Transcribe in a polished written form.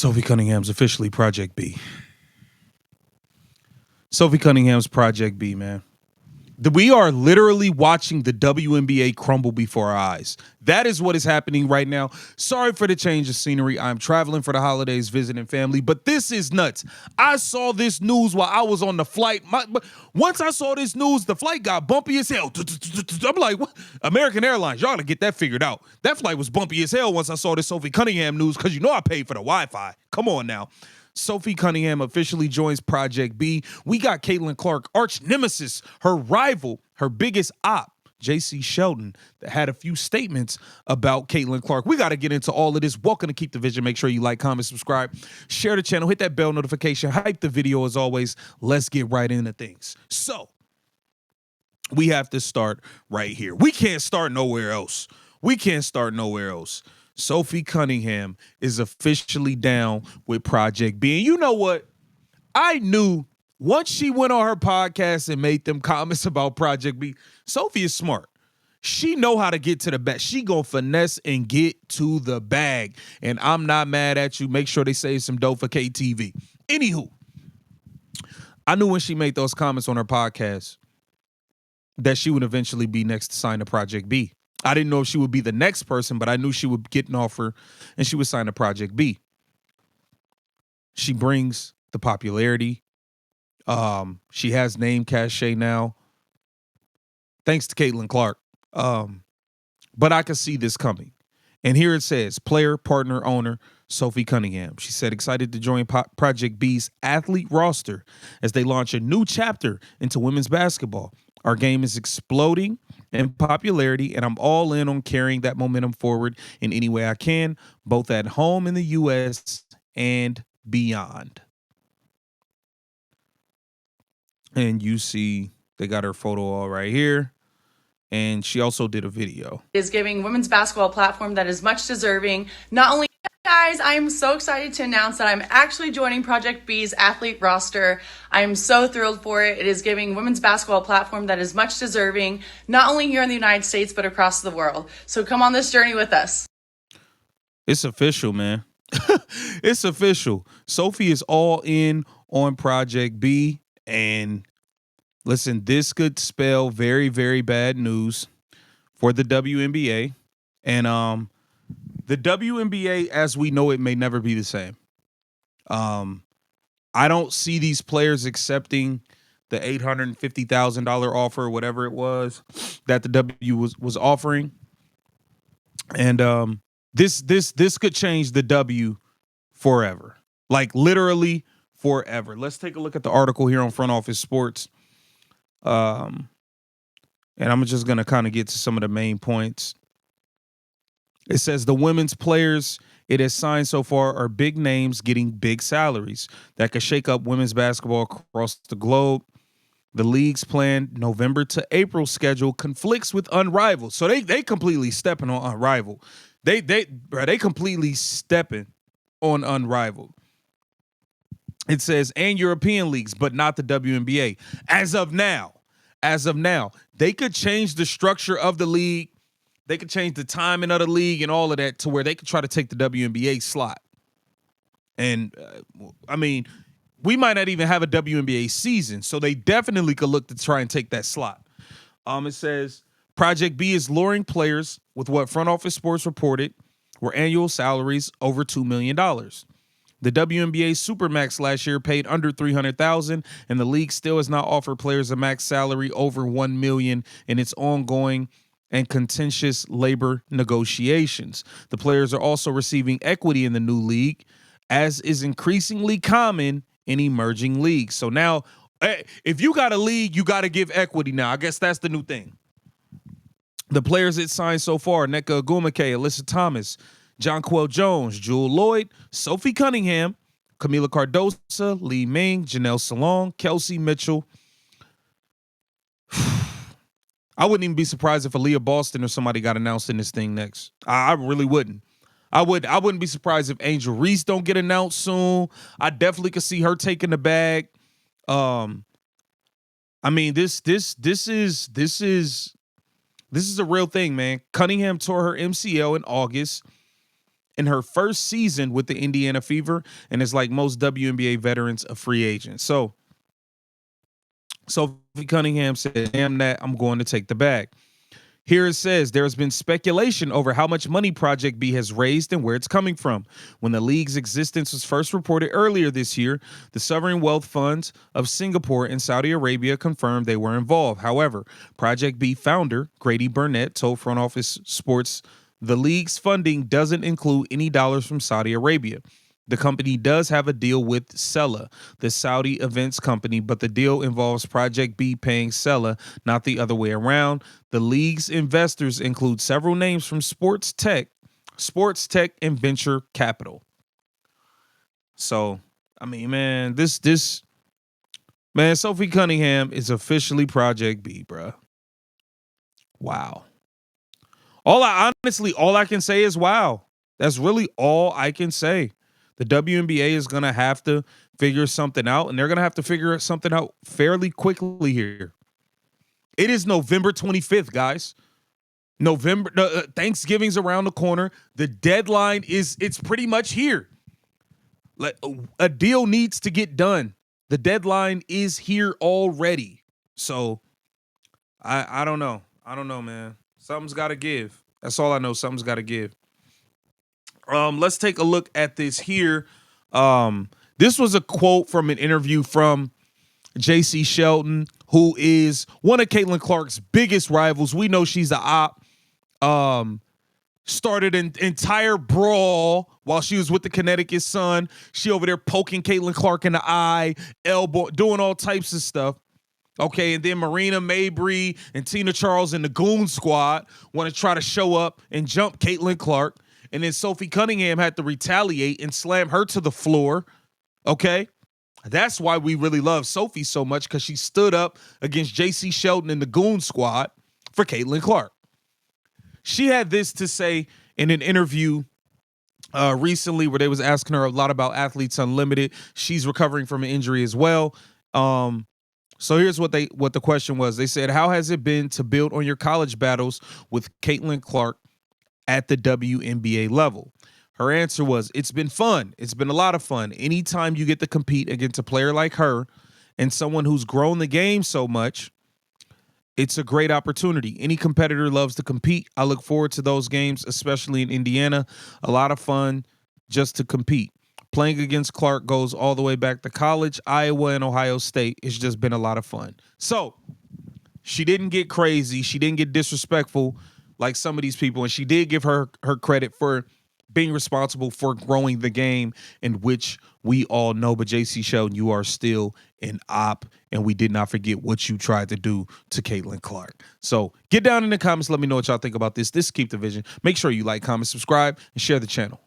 Sophie Cunningham's officially Project B. Sophie Cunningham's Project B, man. We are literally watching the WNBA crumble before our eyes. That is what is happening right now. Sorry for the change of scenery. I'm traveling for the holidays, visiting family, but this is nuts. I saw this news while I was on the flight. Once I saw this news, the flight got bumpy as hell. I'm like, what? American Airlines, y'all gotta get that figured out. That flight was bumpy as hell once I saw this Sophie Cunningham news, because you know I paid for the Wi-Fi. Come on now. Sophie Cunningham officially joins Project B. We got Caitlin Clark, arch nemesis, her rival, her biggest op, Jacy Sheldon, that had a few statements about Caitlin Clark. We got to get into all of this. Welcome to Keep the Vision. Make sure you like, comment, subscribe, share the channel, hit that bell notification, hype the video as always. Let's get right into things. So, we have to start right here. We can't start nowhere else. Sophie Cunningham is officially down with Project B. And you know what? I knew once she went on her podcast and made them comments about Project B, Sophie is smart. She know how to get to the bag. She gonna finesse and get to the bag. And I'm not mad at you. Make sure they save some dough for KTV. Anywho, I knew when she made those comments on her podcast that she would eventually be next to sign to Project B. I didn't know if she would be the next person, but I knew she would get an offer and she would sign to Project B. She brings the popularity. She has name cachet now, thanks to Caitlin Clark. But I could see this coming. And here it says, player, partner, owner, Sophie Cunningham. She said, excited to join Project B's athlete roster as they launch a new chapter into women's basketball. Our game is exploding in popularity, and I'm all in on carrying that momentum forward in any way I can, both at home in the U.S. and beyond. And you see they got her photo all right here. And she also did a video. Is giving women's basketball a platform that is much deserving. Not only, guys, I am so excited to announce that I'm actually joining Project B's athlete roster. I am so thrilled for it. It is giving women's basketball a platform that is much deserving, not only here in the United States, but across the world. So come on this journey with us. It's official, man. It's official. Sophie is all in on Project B. And listen, this could spell very, very bad news for the WNBA. And the WNBA, as we know it, may never be the same. I don't see these players accepting the $850,000 offer, whatever it was that the W was offering. And this could change the W forever. Like literally forever. Let's take a look at the article here on Front Office Sports. And I'm just going to kind of get to some of the main points. It says the women's players it has signed so far are big names getting big salaries that could shake up women's basketball across the globe. The league's planned November to April schedule conflicts with Unrivaled. So they completely stepping on Unrivaled. They completely stepping on Unrivaled. It says, and European leagues, but not the WNBA. As of now, they could change the structure of the league. They could change the timing of the league and all of that to where they could try to take the WNBA slot. And, I mean, we might not even have a WNBA season, so they definitely could look to try and take that slot. It says, Project B is luring players with what Front Office Sports reported were annual salaries over $2 million. The WNBA Supermax last year paid under $300,000, and the league still has not offered players a max salary over $1 million in its ongoing and contentious labor negotiations. The players are also receiving equity in the new league, as is increasingly common in emerging leagues. So now, if you got a league, you got to give equity now. I guess that's the new thing. The players it signed so far, Nneka Ogwumike, Alyssa Thomas, Jonquel Jones, Jewel Lloyd, Sophie Cunningham, Camila Cardosa, Lee Ming, Janelle Salon, Kelsey Mitchell. I wouldn't even be surprised if Aaliyah Boston or somebody got announced in this thing next. I really wouldn't. I wouldn't be surprised if Angel Reese don't get announced soon. I definitely could see her taking the bag. I mean, this is a real thing, man. Cunningham tore her MCL in August. in her first season with the Indiana Fever and is, like most WNBA veterans, a free agent. So Sophie Cunningham said, damn that, I'm going to take the bag. Here it says, there has been speculation over how much money Project B has raised and where it's coming from. When the league's existence was first reported earlier this year, the sovereign wealth funds of Singapore and Saudi Arabia confirmed they were involved. However, Project B founder Grady Burnett told Front Office Sports the league's funding doesn't include any dollars from Saudi Arabia. The company does have a deal with Sella, the Saudi events company, but the deal involves Project B paying Sella, not the other way around. The league's investors include several names from sports tech, and venture capital. So, I mean, man, man, Sophie Cunningham is officially Project B, bruh. Wow. All I can say is wow. That's really all I can say. The WNBA is going to have to figure something out, and they're going to have to figure something out fairly quickly here. It is November 25th, guys. Thanksgiving's around the corner. The deadline it's pretty much here. A deal needs to get done. The deadline is here already. So I don't know. I don't know, man. Something's got to give. That's all I know. Something's got to give. Let's take a look at this here. This was a quote from an interview from Jacy Sheldon, who is one of Caitlin Clark's biggest rivals. We know she's the op. Started an entire brawl while she was with the Connecticut Sun. She over there poking Caitlin Clark in the eye, elbow, doing all types of stuff. Okay, and then Marina Mabry and Tina Charles and the Goon Squad want to try to show up and jump Caitlin Clark. And then Sophie Cunningham had to retaliate and slam her to the floor. Okay? That's why we really love Sophie so much, because she stood up against Jacy Sheldon and the Goon Squad for Caitlin Clark. She had this to say in an interview recently where they was asking her a lot about Athletes Unlimited. She's recovering from an injury as well. So here's what the question was. They said, how has it been to build on your college battles with Caitlin Clark at the WNBA level? Her answer was, it's been fun. It's been a lot of fun. Anytime you get to compete against a player like her and someone who's grown the game so much, it's a great opportunity. Any competitor loves to compete. I look forward to those games, especially in Indiana. A lot of fun just to compete. Playing against Clark goes all the way back to college, Iowa, and Ohio State. It's just been a lot of fun. So she didn't get crazy. She didn't get disrespectful like some of these people. And she did give her credit for being responsible for growing the game, in which we all know. But Jacy Sheldon, you are still an op, and we did not forget what you tried to do to Caitlin Clark. So get down in the comments. Let me know what y'all think about this. This is Keep the Vision. Make sure you like, comment, subscribe, and share the channel.